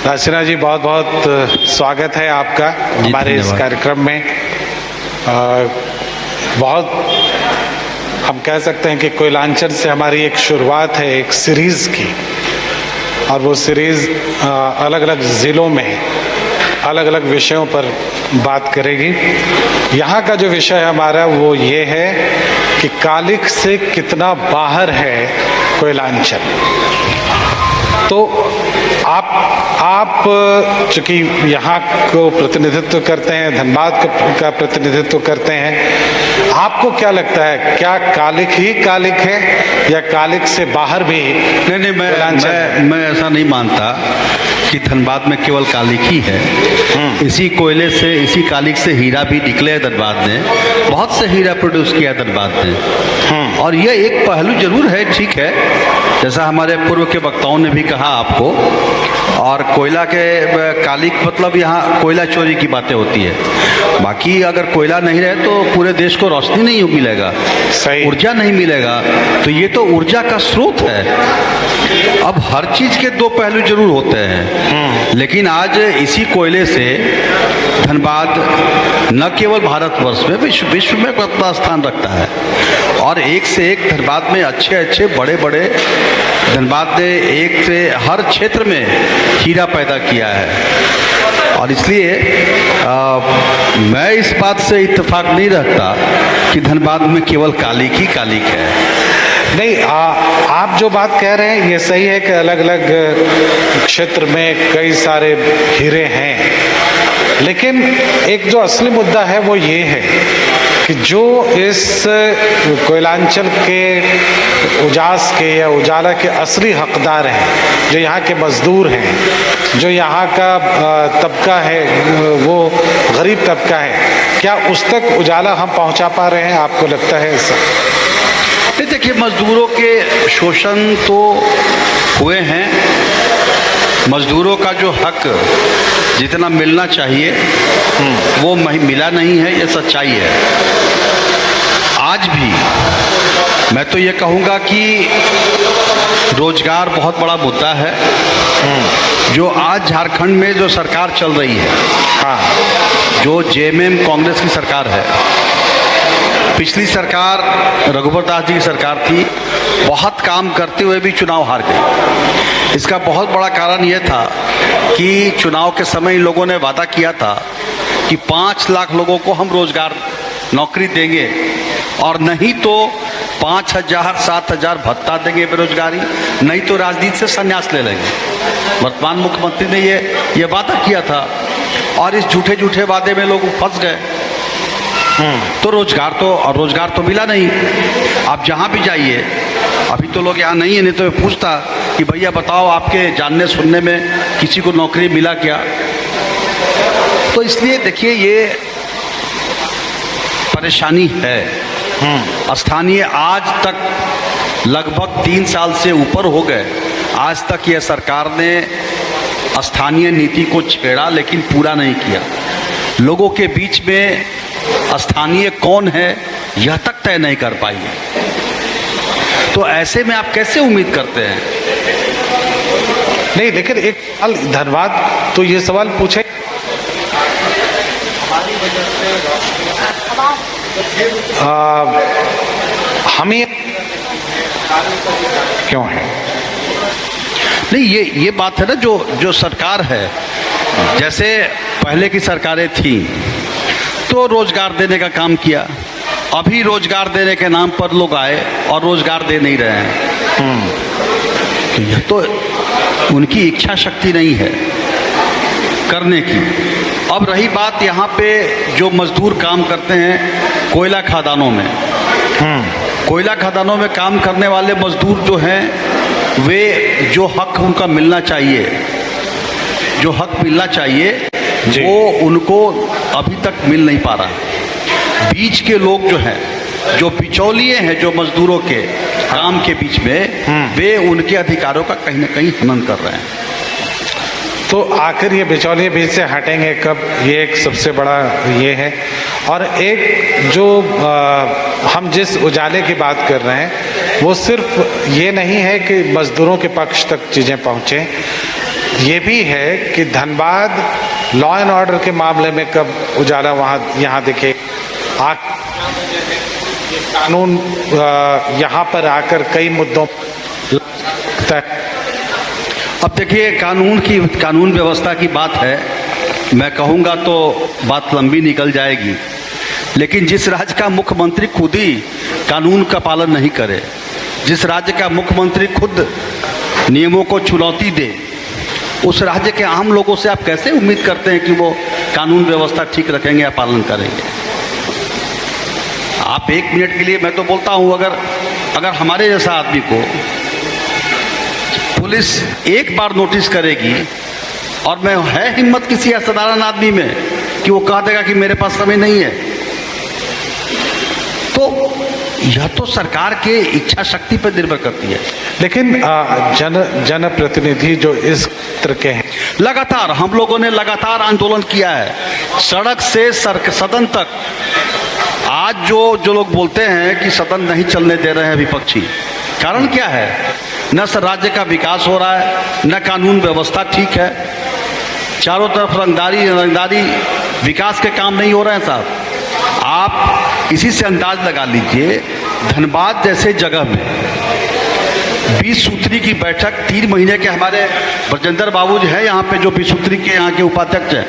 दाशिना जी, बहुत बहुत स्वागत है आपका हमारे इस कार्यक्रम में। बहुत हम कह सकते हैं कि कोयलांचल से हमारी एक शुरुआत है एक सीरीज़ की, और वो सीरीज़ अलग अलग ज़िलों में अलग अलग विषयों पर बात करेगी। यहाँ का जो विषय हमारा वो ये है कि कालिख से कितना बाहर है कोयलांचल। तो आप चूँकि यहाँ को प्रतिनिधित्व करते हैं, धनबाद का प्रतिनिधित्व करते हैं, आपको क्या लगता है, क्या कालिख ही कालिख है या कालिख से बाहर भी? नहीं, मैं ऐसा नहीं मानता कि धनबाद में केवल कालिख ही है। इसी कोयले से, इसी कालिख से हीरा भी निकले है धनबाद ने, बहुत से हीरा प्रोड्यूस किया है धनबाद ने। और यह एक पहलू जरूर है, ठीक है, जैसा हमारे पूर्व के वक्ताओं ने भी कहा आपको। और कोयला के कालिख मतलब यहाँ कोयला चोरी की बातें होती है। बाकी अगर कोयला नहीं रहे तो पूरे देश को रोशनी नहीं मिलेगा, ऊर्जा नहीं मिलेगा। तो ये तो ऊर्जा का स्रोत है। अब हर चीज के दो पहलू जरूर होते हैं, लेकिन आज इसी कोयले से धनबाद न केवल भारतवर्ष में, विश्व में अपना स्थान रखता है। और एक से एक धनबाद में अच्छे बड़े धनबाद ने एक से हर क्षेत्र में हीरा पैदा किया है। और इसलिए मैं इस बात से इत्तेफाक नहीं रखता कि धनबाद में केवल कालिख ही कालिख है। नहीं, आप जो बात कह रहे हैं ये सही है कि अलग अलग क्षेत्र में कई सारे हीरे हैं, लेकिन एक जो असली मुद्दा है वो ये है कि जो इस कोयलांचल के उजास के या उजाला के असली हकदार हैं, जो यहाँ के मजदूर हैं, जो यहाँ का तबका है, वो गरीब तबका है, क्या उस तक उजाला हम पहुँचा पा रहे हैं? आपको लगता है ऐसा? देखिए, मजदूरों के शोषण तो हुए हैं। मजदूरों का जो हक जितना मिलना चाहिए वो मिला नहीं है, ये सच्चाई है। आज भी मैं तो ये कहूँगा कि रोजगार बहुत बड़ा मुद्दा है। जो आज झारखंड में जो सरकार चल रही है, जो जेएमएम कांग्रेस की सरकार है, पिछली सरकार रघुवर दास जी की सरकार थी, बहुत काम करते हुए भी चुनाव हार गई। इसका बहुत बड़ा कारण यह था कि चुनाव के समय इन लोगों ने वादा किया था कि 5 लाख लोगों को हम रोजगार नौकरी देंगे, और नहीं तो 5,000-7,000 भत्ता देंगे बेरोजगारी, नहीं तो राजनीति से संन्यास ले लेंगे। वर्तमान मुख्यमंत्री ने ये वादा किया था, और इस झूठे वादे में लोग फंस गए। तो रोजगार तो मिला नहीं। आप जहाँ भी जाइए, अभी तो लोग यहाँ नहीं है, नहीं तो मैं पूछता कि भैया बताओ आपके जानने सुनने में किसी को नौकरी मिला क्या? तो इसलिए देखिए, ये परेशानी है। स्थानीय आज तक लगभग 3 साल से ऊपर हो गए, आज तक यह सरकार ने स्थानीय नीति को छेड़ा, लेकिन पूरा नहीं किया। लोगों के बीच में स्थानीय कौन है यह तक तय नहीं कर पाई। तो ऐसे में आप कैसे उम्मीद करते हैं? नहीं, लेकिन एक सवाल धनबाद तो ये सवाल पूछे, हमें क्यों है? नहीं, ये बात है ना, जो सरकार है, जैसे पहले की सरकारें थी तो रोजगार देने का काम किया। अभी रोजगार देने के नाम पर लोग आए और रोजगार दे नहीं रहे हैं। तो यह तो उनकी इच्छा शक्ति नहीं है करने की। अब रही बात यहाँ पे जो मजदूर काम करते हैं कोयला खदानों में, कोयला खदानों में काम करने वाले मजदूर जो हैं, वे जो हक उनका मिलना चाहिए, जो हक मिलना चाहिए वो उनको अभी तक मिल नहीं पा रहा। बीच के लोग जो हैं, जो बिचौलिए हैं, जो मजदूरों के काम के बीच में, वे उनके अधिकारों का कहीं ना कहीं हनन कर रहे हैं। तो आखिर ये बिचौलिए बीच से हटेंगे कब? ये एक सबसे बड़ा ये है। और एक जो हम जिस उजाले की बात कर रहे हैं, वो सिर्फ ये नहीं है कि मजदूरों के पक्ष तक चीज़ें पहुँचें, ये भी है कि धनबाद लॉ एंड ऑर्डर के मामले में कब उजाला यहाँ दिखे, ये कानून यहाँ पर आकर कई मुद्दों अब देखिए, कानून व्यवस्था की बात है, मैं कहूँगा तो बात लंबी निकल जाएगी। लेकिन जिस राज्य का मुख्यमंत्री खुद ही कानून का पालन नहीं करे, जिस राज्य का मुख्यमंत्री खुद नियमों को चुनौती दे, उस राज्य के आम लोगों से आप कैसे उम्मीद करते हैं कि वो कानून व्यवस्था ठीक रखेंगे या पालन करेंगे? आप एक मिनट के लिए, मैं तो बोलता हूँ, अगर हमारे जैसा आदमी को पुलिस एक बार नोटिस करेगी और मैं है हिम्मत किसी साधारण आदमी में कि वो कह देगा कि मेरे पास समय नहीं है, तो यह तो सरकार के इच्छा शक्ति पर निर्भर करती है। लेकिन जनप्रतिनिधि जो इस क्षेत्र के हैं, लगातार हम लोगों ने लगातार आंदोलन किया है, सड़क से सदन तक। आज जो लोग बोलते हैं कि सदन नहीं चलने दे रहे हैं विपक्षी, कारण क्या है? न राज्य का विकास हो रहा है, न कानून व्यवस्था ठीक है, चारों तरफ रंगदारी, विकास के काम नहीं हो रहे हैं साहब। आप इसी से अंदाज लगा लीजिए, धनबाद जैसे जगह में 20 सूत्री की बैठक 3 महीने के, हमारे ब्रजेंद्र बाबू जो है यहाँ पे, जो 20 सूत्री के यहाँ के उपाध्यक्ष हैं,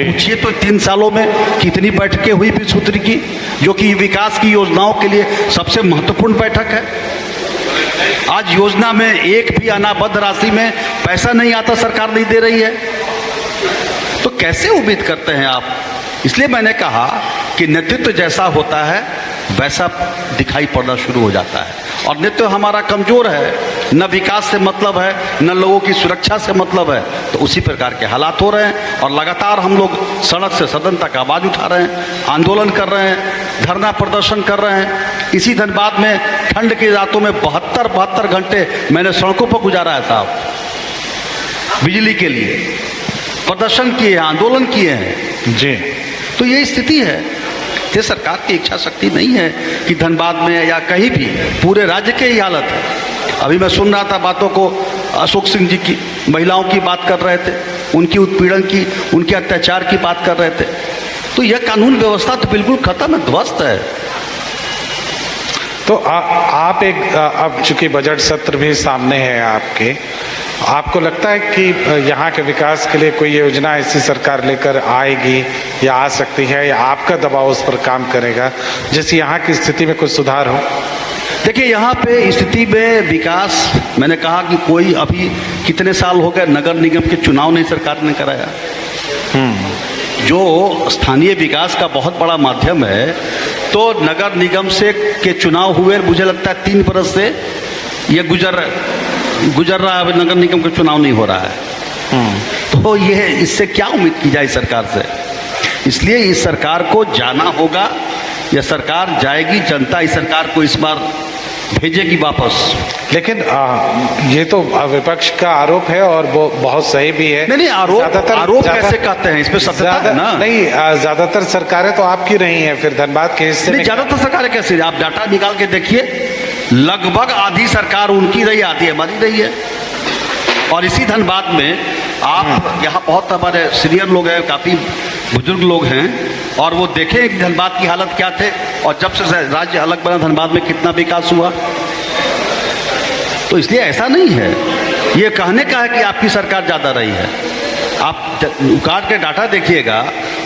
पूछिए तो 3 सालों में कितनी बैठकें हुई 20 सूत्री की, जो कि विकास की योजनाओं के लिए सबसे महत्वपूर्ण बैठक है। आज योजना में एक भी अनाबद्ध राशि में पैसा नहीं आता, सरकार नहीं दे रही है, तो कैसे उम्मीद करते हैं आप? इसलिए मैंने कहा कि नेतृत्व जैसा होता है वैसा दिखाई पड़ना शुरू हो जाता है, और नेतृत्व हमारा कमजोर है, न विकास से मतलब है, न लोगों की सुरक्षा से मतलब है, तो उसी प्रकार के हालात हो रहे हैं। और लगातार हम लोग सड़क से सदन तक आवाज़ उठा रहे हैं, आंदोलन कर रहे हैं, धरना प्रदर्शन कर रहे हैं। इसी धनबाद में ठंड की रातों में 72 घंटे मैंने सड़कों पर गुजारा है साहब, बिजली के लिए प्रदर्शन किए हैं, आंदोलन किए हैं जी। तो ये स्थिति है। ये सरकार की इच्छा शक्ति नहीं है कि धनबाद में या कहीं भी, पूरे राज्य की ही हालत है। अभी मैं सुन रहा था बातों को, अशोक सिंह जी की, महिलाओं की बात कर रहे थे, उनकी उत्पीड़न की, उनके अत्याचार की बात कर रहे थे। तो यह कानून व्यवस्था तो बिल्कुल खत्म है, ध्वस्त है। तो आप अब चूंकि बजट सत्र भी सामने है आपके, आपको लगता है कि यहाँ के विकास के लिए कोई योजना ऐसी सरकार लेकर आएगी या आ सकती है, या आपका दबाव उस पर काम करेगा जिससे यहाँ की स्थिति में कुछ सुधार हो? देखिए, यहाँ पे स्थिति में विकास, मैंने कहा कि कोई अभी कितने साल हो गए नगर निगम के चुनाव नहीं सरकार ने कराया। जो स्थानीय विकास का बहुत बड़ा माध्यम है, तो नगर निगम से के चुनाव हुए, मुझे लगता है 3 बरस से ये गुजर रहा है, नगर निगम का चुनाव नहीं हो रहा है। तो ये इससे क्या उम्मीद की जाए सरकार से? इसलिए इस सरकार को जाना होगा, या सरकार जाएगी, जनता इस सरकार को इस बार भेजेगी वापस। लेकिन ये तो विपक्ष का आरोप है और वो बहुत सही भी है। नहीं, आरोप कैसे कहते हैं? इसमें सत्यता है ना? नहीं, ज्यादातर सरकारें तो आपकी रही हैं, फिर धनबाद के हिस्से में ज्यादातर सरकारें कैसे? आप डाटा निकाल के देखिए, लगभग आधी सरकार उनकी रही, आधी हमारी रही है। और इसी धनबाद में आप यहाँ बहुत हमारे सीनियर लोग हैं, काफ़ी बुजुर्ग लोग हैं, और वो देखें कि धनबाद की हालत क्या थे, और जब से राज्य अलग बना धनबाद में कितना विकास हुआ। तो इसलिए ऐसा नहीं है, ये कहने का है कि आपकी सरकार ज़्यादा रही है। आप उकाट के डाटा देखिएगा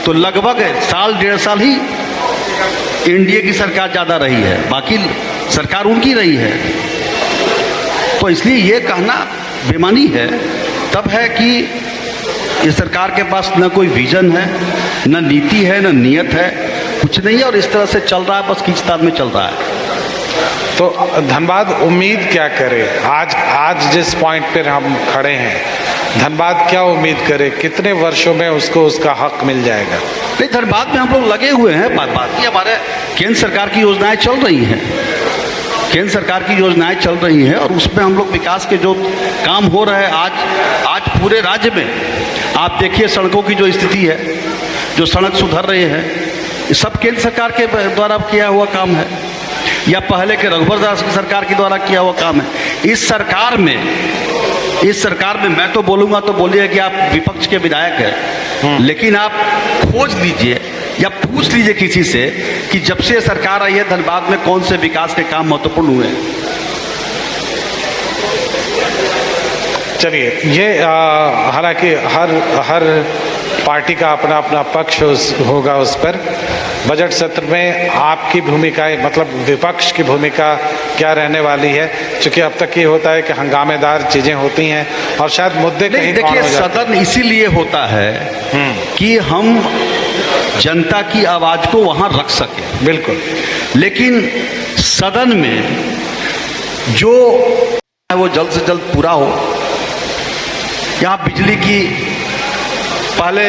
तो लगभग 1.5 साल ही एनडीए की सरकार ज़्यादा रही है, बाकी सरकार उनकी रही है। तो इसलिए ये कहना बेमानी है। तब है कि ये सरकार के पास न कोई विजन है, न नीति है, न नियत है, कुछ नहीं है, और इस तरह से चल रहा है, बस खींचतान में चल रहा है। तो धनबाद उम्मीद क्या करे? आज जिस पॉइंट पर हम खड़े हैं, धनबाद क्या उम्मीद करे? कितने वर्षों में उसको उसका हक मिल जाएगा? नहीं, धनबाद में हम लोग लगे हुए हैं। बाकी हमारे केंद्र सरकार की योजनाएं चल रही हैं, केंद्र सरकार की योजनाएं चल रही हैं, और उसमें हम लोग विकास के जो काम हो रहे हैं आज पूरे राज्य में आप देखिए, सड़कों की जो स्थिति है, जो सड़क सुधर रहे हैं, ये सब केंद्र सरकार के द्वारा किया हुआ काम है, या पहले के रघुवर दास की सरकार के द्वारा किया हुआ काम है। इस सरकार में इस सरकार में मैं तो बोलूंगा तो बोलिए कि आप विपक्ष के विधायक हैं, लेकिन आप खोज लीजिए या पूछ लीजिए किसी से कि जब से सरकार आई है धनबाद में कौन से विकास के काम महत्वपूर्ण हुए हैं। चलिए, ये हालांकि हर पार्टी का अपना अपना पक्ष होगा उस पर। बजट सत्र में आपकी भूमिका, मतलब विपक्ष की भूमिका क्या रहने वाली है? क्योंकि अब तक ये होता है कि हंगामेदार चीजें होती हैं और शायद मुद्दे कहीं देखिए, सदन इसीलिए होता है कि हम जनता की आवाज को वहां रख सके। बिल्कुल। लेकिन सदन में जो है वो जल्द से जल्द पूरा हो। यहाँ बिजली की पहले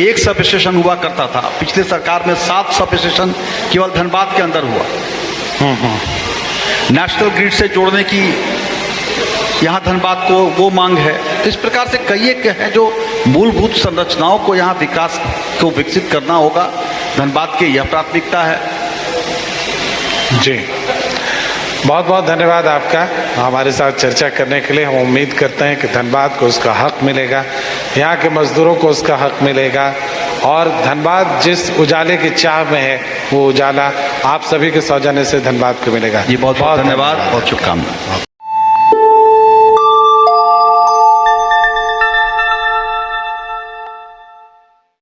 एक सब स्टेशन हुआ करता था, पिछले सरकार में 7 सब स्टेशन केवल धनबाद के अंदर हुआ। नेशनल ग्रिड से जोड़ने की यहाँ धनबाद को वो मांग है। तो इस प्रकार से कई एक है जो मूलभूत संरचनाओं को यहाँ विकास को विकसित करना होगा। धनबाद की यह प्राथमिकता है। जी, बहुत बहुत धन्यवाद आपका हमारे साथ चर्चा करने के लिए। हम उम्मीद करते हैं कि धनबाद को उसका हक मिलेगा, यहाँ के मजदूरों को उसका हक मिलेगा और धनबाद जिस उजाले की चाह में है वो उजाला आप सभी के सौजन्य से धनबाद को मिलेगा। जी बहुत बहुत धन्यवाद, बहुत शुभकामनाएं।